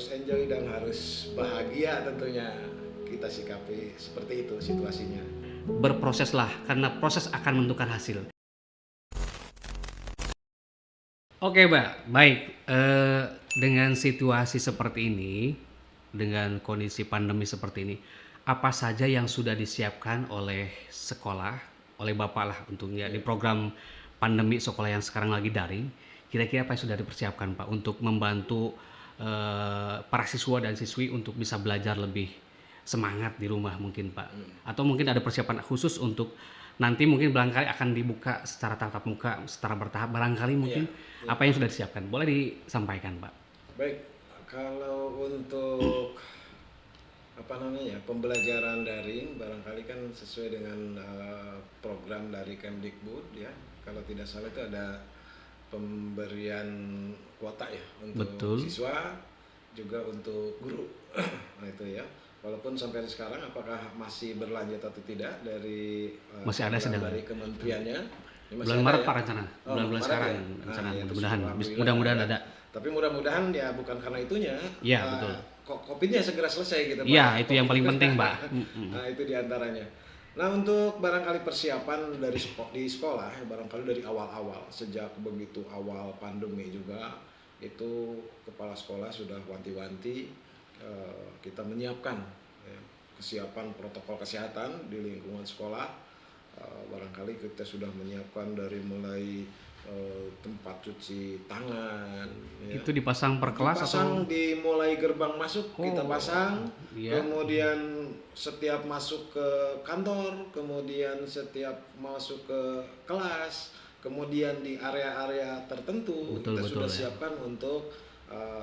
harus enjoy dan harus bahagia tentunya. Kita sikapi seperti itu situasinya. Berproseslah karena proses akan menentukan hasil. Oke, Mbak. Baik. Dengan situasi seperti ini, dengan kondisi pandemi seperti ini, apa saja yang sudah disiapkan oleh sekolah, oleh Bapak lah untungnya di program pandemi sekolah yang sekarang lagi daring, kira-kira apa yang sudah dipersiapkan, Pak, untuk membantu para siswa dan siswi untuk bisa belajar lebih semangat di rumah mungkin, Pak? Atau mungkin ada persiapan khusus untuk nanti mungkin barangkali akan dibuka secara tatap muka, secara bertahap barangkali mungkin apa yang sudah disiapkan? Boleh disampaikan, Pak? Baik, kalau untuk pembelajaran daring barangkali kan sesuai dengan program dari Kemdikbud ya. Kalau tidak salah itu ada pemberian kuota ya untuk Betul. siswa juga untuk guru. Nah itu ya. Walaupun sampai sekarang apakah masih berlanjut atau tidak dari Masih ada sedang dari kementeriannya. Ini masih bulan ada Maret ya? Pak rencana. Bulan-bulan Maret sekarang ya? rencana Ya, mudah-mudahan alhamdulillah mudah-mudahan ada. Tapi mudah-mudahan ya bukan karena itunya. Iya, betul. COVID-nya segera selesai gitu Pak. Iya, itu yang paling COVID. penting, Pak. Nah, itu diantaranya. Nah, untuk barangkali persiapan dari di sekolah, barangkali dari awal-awal, sejak begitu awal pandemi juga, itu kepala sekolah sudah wanti-wanti kita menyiapkan ya, kesiapan protokol kesehatan di lingkungan sekolah. Barangkali kita sudah menyiapkan dari mulai tempat cuci tangan ya. Itu dipasang per kelas Dipasang atau di mulai gerbang masuk kita pasang, iya. kemudian setiap masuk ke kantor, kemudian setiap masuk ke kelas, kemudian di area-area tertentu Betul, kita betul, sudah ya. siapkan untuk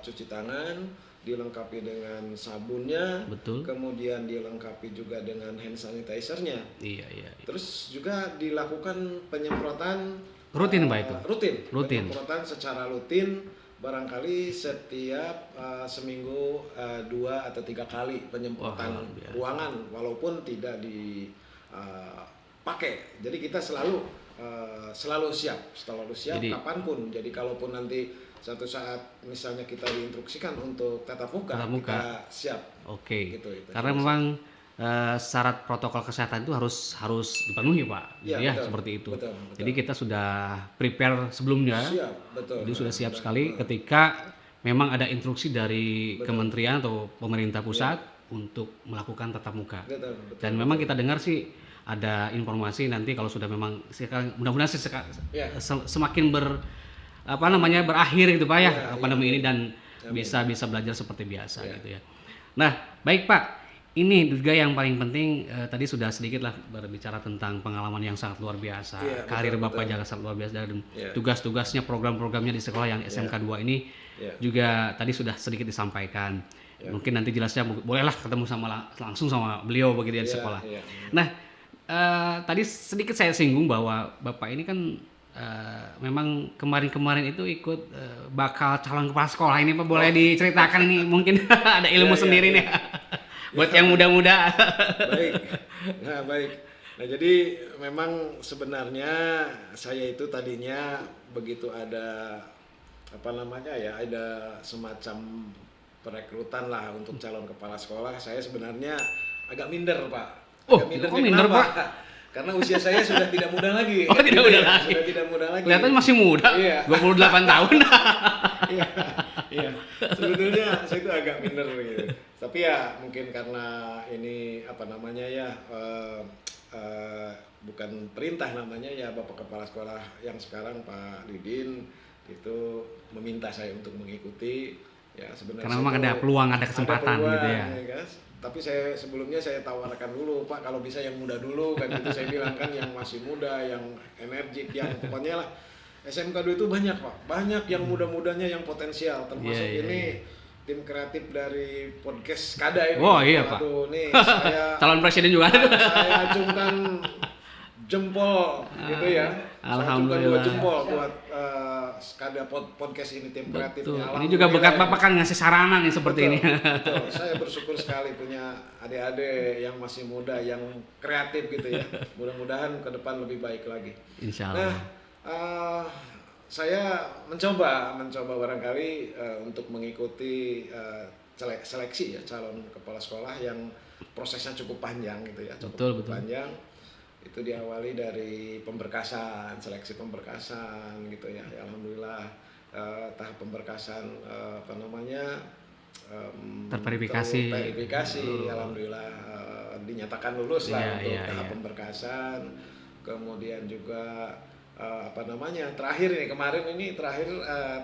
cuci tangan, dilengkapi dengan sabunnya, Betul. kemudian dilengkapi juga dengan hand sanitizer-nya. Iya, iya. Terus juga dilakukan penyemprotan Rutin, Pak, itu? Rutin. Penyemprotan secara rutin, barangkali setiap seminggu 2 atau 3 kali penyemprotan Wah, luar biasa. ruangan walaupun tidak dipakai. Jadi kita selalu siap Jadi kapanpun. Jadi kalaupun nanti satu saat misalnya kita diinstruksikan untuk tatap muka, kita siap. Oke. Gitu, Karena memang syarat protokol kesehatan itu harus dipenuhi, Pak. Iya, Ya, betul. seperti itu. Betul. Jadi kita sudah prepare sebelumnya. Siap, betul. Jadi sudah siap sekali ketika memang ada instruksi dari kementerian atau pemerintah pusat untuk melakukan tatap muka. Betul. Dan memang kita dengar sih ada informasi nanti kalau sudah memang sekarang mudah-mudahan sih semakin berakhir gitu Pak ya pandemi ini dan bisa belajar seperti biasa gitu ya. Nah, baik Pak. Ini juga yang paling penting tadi sudah sedikit lah berbicara tentang pengalaman yang sangat luar biasa, karir Bapak yang sangat luar biasa dan tugas-tugasnya, program-programnya di sekolah yang SMK 2 ini juga tadi sudah sedikit disampaikan. Mungkin nanti jelasnya bolehlah ketemu langsung sama beliau begitu ya di sekolah. Nah, tadi sedikit saya singgung bahwa Bapak ini kan memang kemarin-kemarin itu ikut bakal calon kepala sekolah ini Pak, boleh diceritakan ini mungkin ada ilmu sendiri nih. Buat yang muda-muda. Baik. Nah, jadi memang sebenarnya saya itu tadinya begitu ada ada semacam perekrutan lah untuk calon kepala sekolah, saya sebenarnya agak minder, Pak. Kok minder, Pak? Karena usia saya sudah tidak muda lagi. Tidak muda lagi. Sudah tidak muda lagi. Kelihatan masih muda. Iya. 28 tahun. Iya. Sebetulnya saya itu agak minder gitu. Tapi ya mungkin karena ini bukan perintah namanya ya, Bapak Kepala Sekolah yang sekarang Pak Didin itu meminta saya untuk mengikuti ya. Sebenarnya karena memang ada peluang, ada kesempatan gitu ya. Guys. Tapi sebelumnya saya tawarkan dulu, Pak, kalau bisa yang muda dulu kan, itu saya bilang kan, yang masih muda, yang energik, yang pokoknya lah. SMK 2 itu banyak, Pak. Banyak yang muda-mudanya yang potensial, termasuk ini tim kreatif dari podcast Kada ini. Oh iya, Pak. Nih saya calon presiden juga ada. Saya acungkan jempol gitu ya. Alhamdulillah. 2 jempol buat Kada podcast ini, tim kreatifnya. Ini juga berkat Bapak kan ngasih sarana nih seperti ini. Betul. Saya bersyukur sekali punya adik-adik yang masih muda, yang kreatif gitu ya. Mudah-mudahan ke depan lebih baik lagi. Insya Allah. Nah, saya mencoba barangkali untuk mengikuti seleksi ya calon kepala sekolah yang prosesnya cukup panjang gitu ya, Betul. panjang. Itu diawali dari pemberkasan, seleksi pemberkasan gitu ya. Ya, alhamdulillah tahap pemberkasan terverifikasi. Alhamdulillah dinyatakan lulus lah untuk tahap pemberkasan. Kemudian juga terakhir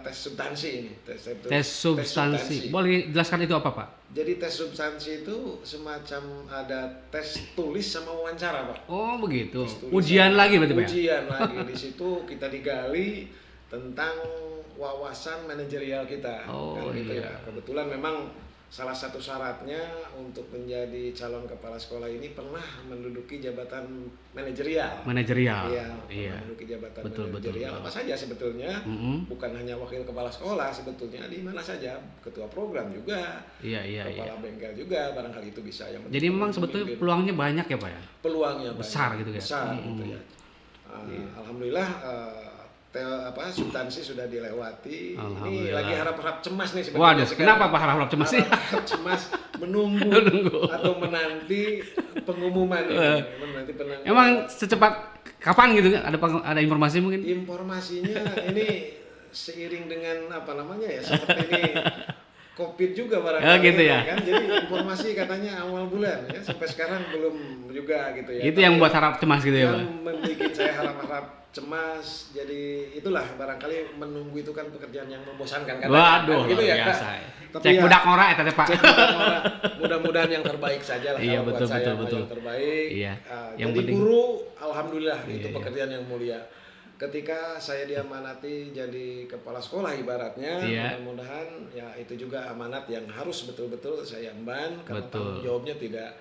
tes substansi ini. Tes substansi. Boleh jelaskan itu apa, Pak? Jadi tes substansi itu semacam ada tes tulis sama wawancara, Pak. Oh, begitu. Ujian lagi berarti, Pak? Ujian lagi. Di situ kita digali tentang wawasan manajerial kita. Ya. Kebetulan memang salah satu syaratnya untuk menjadi calon kepala sekolah ini pernah menduduki jabatan manajerial. Iya. Menduduki jabatan manajerial apa saja sebetulnya, bukan hanya wakil kepala sekolah sebetulnya, di mana saja, ketua program juga, kepala bengkel juga, barangkali itu bisa. Jadi memang sebetulnya peluangnya banyak ya, Pak ya? Peluangnya besar banyak, gitu ya. Besar gitu ya. Alhamdulillah. Substansi sudah dilewati. Ini lagi harap-harap cemas nih Waduh, sebenarnya. kenapa Pak harap cemas sih? Harap cemas menunggu atau menanti pengumuman ini. Emang secepat kapan gitu? Ada informasi mungkin? Informasinya ini seiring dengan seperti ini COVID juga barangkali. Gitu ya. Kan? Jadi informasi katanya awal bulan ya, sampai sekarang belum juga gitu ya. Itu yang buat harap cemas gitu ya, Pak? Yang membuat saya harap-harap cemas, jadi itulah barangkali menunggu itu kan pekerjaan yang membosankan kan. Waduh, gitu ya. Biasa. Cek budak ngora eta teh, Pak. Mudah-mudahan yang terbaik saja lah. Iya, buat saya betul. Yang terbaik. Iya. Yang jadi penting, guru, alhamdulillah itu pekerjaan yang mulia. Ketika saya diamanati jadi kepala sekolah ibaratnya, mudah-mudahan ya itu juga amanat yang harus betul-betul saya emban karena tanggung jawabnya tidak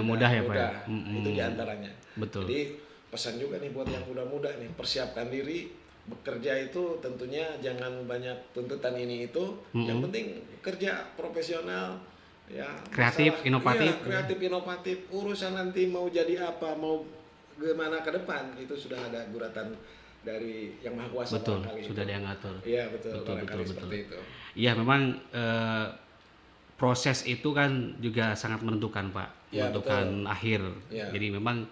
mudah ya, Pak. Itu diantaranya. Betul. Jadi pesan juga nih buat yang muda-muda nih, persiapkan diri bekerja itu tentunya jangan banyak tuntutan ini itu, yang penting kerja profesional ya, kreatif, inovatif. Urusan nanti mau jadi apa, mau gimana ke depan itu sudah ada guratan dari yang Maha Kuasa. Betul, sudah dia ngatur. Iya, betul. Seperti itu. Iya, memang proses itu kan juga sangat menentukan, Pak. Ya, menentukan akhir. Ya. Jadi memang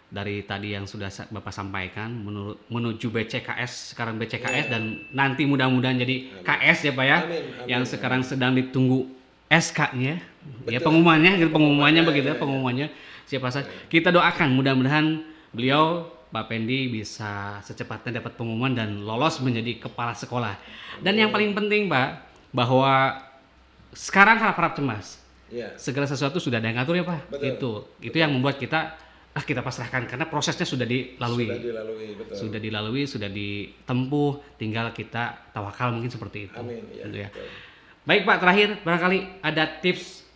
dari tadi yang sudah Bapak sampaikan menuju BCKS, sekarang BCKS dan nanti mudah-mudahan jadi KS ya, Pak ya. Amin. Yang sekarang sedang ditunggu SK-nya. Ya, pengumumannya begitu ya, pengumumannya siapa saja. Kita doakan mudah-mudahan beliau Pak Pendi bisa secepatnya dapat pengumuman dan lolos menjadi kepala sekolah. Dan yang paling penting, Pak, bahwa sekarang harap-harap cemas. Segala sesuatu sudah ada yang ngatur ya, Pak. Itu yang membuat kita pasrahkan karena prosesnya sudah dilalui. Sudah dilalui, sudah ditempuh, tinggal kita tawakal mungkin seperti itu. Amin. Ya. Baik, Pak, terakhir barangkali ada tips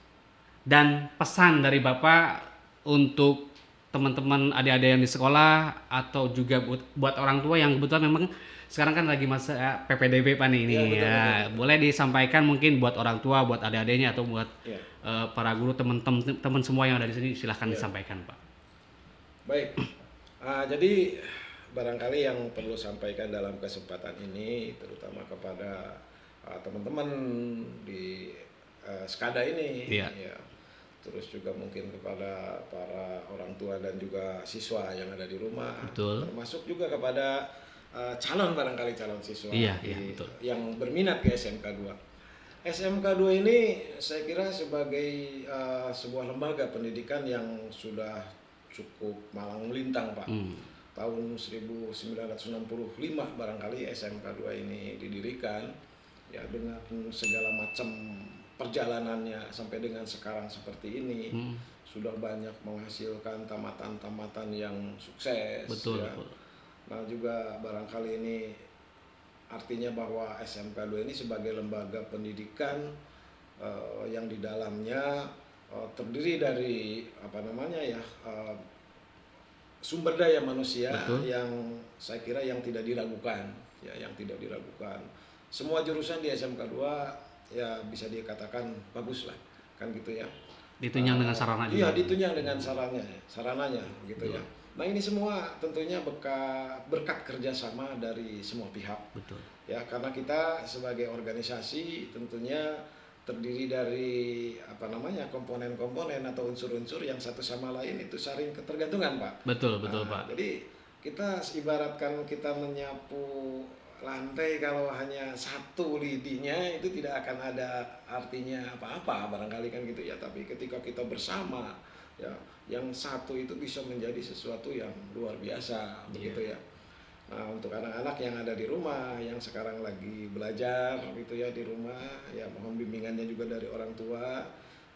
dan pesan dari Bapak untuk teman-teman adik-adik yang di sekolah atau juga buat orang tua yang kebetulan memang sekarang kan lagi masa PPDB Pak nih ini. Betul. Boleh disampaikan mungkin buat orang tua, buat adik-adiknya atau buat para guru, teman-teman semua yang ada di sini, silahkan disampaikan, Pak. Baik, jadi barangkali yang perlu sampaikan dalam kesempatan ini terutama kepada teman-teman di Skada ini, ya, terus juga mungkin kepada para orang tua dan juga siswa yang ada di rumah, termasuk juga kepada calon siswa yang berminat ke SMK 2. SMK 2 ini saya kira sebagai sebuah lembaga pendidikan yang sudah cukup malang melintang, Pak. Tahun 1965 barangkali SMK 2 ini didirikan ya, dengan segala macam perjalanannya sampai dengan sekarang seperti ini. Sudah banyak menghasilkan tamatan-tamatan yang sukses. Betul. Nah, juga barangkali ini artinya bahwa SMK 2 ini sebagai lembaga pendidikan yang di dalamnya terdiri dari sumber daya manusia. Betul. Yang saya kira yang tidak diragukan, semua jurusan di SMK 2 ya bisa dikatakan bagus lah, kan gitu ya. Ditunjang dengan sarana juga. Iya, ditunjang dengan sarananya gitu. Betul. Ya. Nah, ini semua tentunya berkat kerjasama dari semua pihak. Betul. Ya, karena kita sebagai organisasi tentunya terdiri dari komponen-komponen atau unsur-unsur yang satu sama lain itu saling ketergantungan, Pak. Betul Pak. Jadi kita ibaratkan kita menyapu lantai, kalau hanya satu lidinya itu tidak akan ada artinya apa-apa barangkali kan gitu ya. Tapi ketika kita bersama ya, yang satu itu bisa menjadi sesuatu yang luar biasa begitu ya. Nah, untuk anak-anak yang ada di rumah, yang sekarang lagi belajar gitu ya di rumah, ya mohon bimbingannya juga dari orang tua.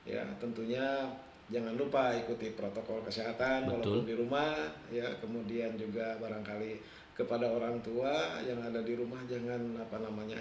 Ya, tentunya jangan lupa ikuti protokol kesehatan walaupun di rumah ya. Kemudian juga barangkali kepada orang tua yang ada di rumah jangan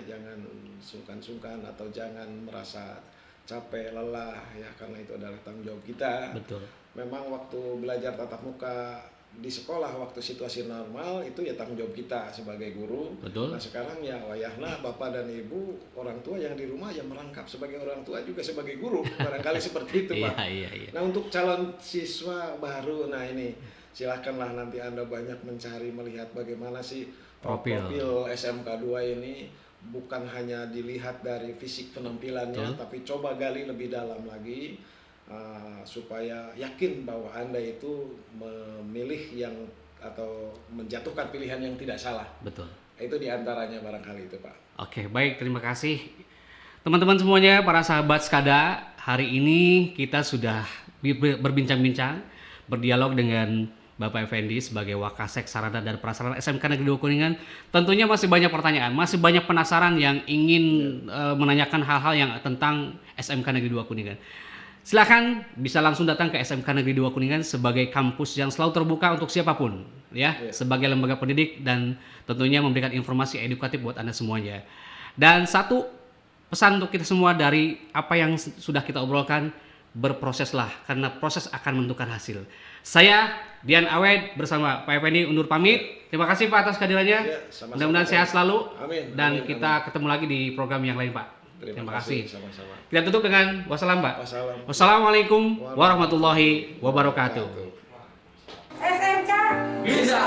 jangan sungkan-sungkan atau jangan merasa capek, lelah ya, karena itu adalah tanggung jawab kita. Betul. Memang waktu belajar tatap muka di sekolah waktu situasi normal itu ya tanggung jawab kita sebagai guru. Betul. Nah sekarang ya wayahna bapak dan ibu orang tua yang di rumah yang merangkap sebagai orang tua juga sebagai guru barangkali seperti itu, Pak. Iya. Nah untuk calon siswa baru, nah ini silahkanlah nanti Anda banyak mencari melihat bagaimana sih profil SMK 2 ini, bukan hanya dilihat dari fisik penampilannya, tapi coba gali lebih dalam lagi. Supaya yakin bahwa Anda itu memilih yang atau menjatuhkan pilihan yang tidak salah. Betul. Itu diantaranya barangkali itu, Pak. Oke, baik, terima kasih teman-teman semuanya, para sahabat Skada. Hari ini kita sudah berbincang-bincang, berdialog dengan Bapak Effendi sebagai Wakasek Sarana dan Prasarana SMK Negeri 2 Kuningan. Tentunya masih banyak pertanyaan, masih banyak penasaran yang ingin menanyakan hal-hal yang tentang SMK Negeri 2 Kuningan. Silakan bisa langsung datang ke SMK Negeri 2 Kuningan sebagai kampus yang selalu terbuka untuk siapapun ya, sebagai lembaga pendidik dan tentunya memberikan informasi edukatif buat Anda semuanya. Dan satu pesan untuk kita semua dari apa yang sudah kita obrolkan, berproseslah karena proses akan menentukan hasil. Saya Dian Awed bersama Pak Effendi undur pamit. Terima kasih Pak atas kehadirannya. Mudah-mudahan sehat selalu. Amin. Dan kita ketemu lagi di program yang lain, Pak. Terima kasih. Sama-sama. Kita tutup dengan wassalam, Pak. Wassalamualaikum warahmatullahi wabarakatuh. SMK bisa.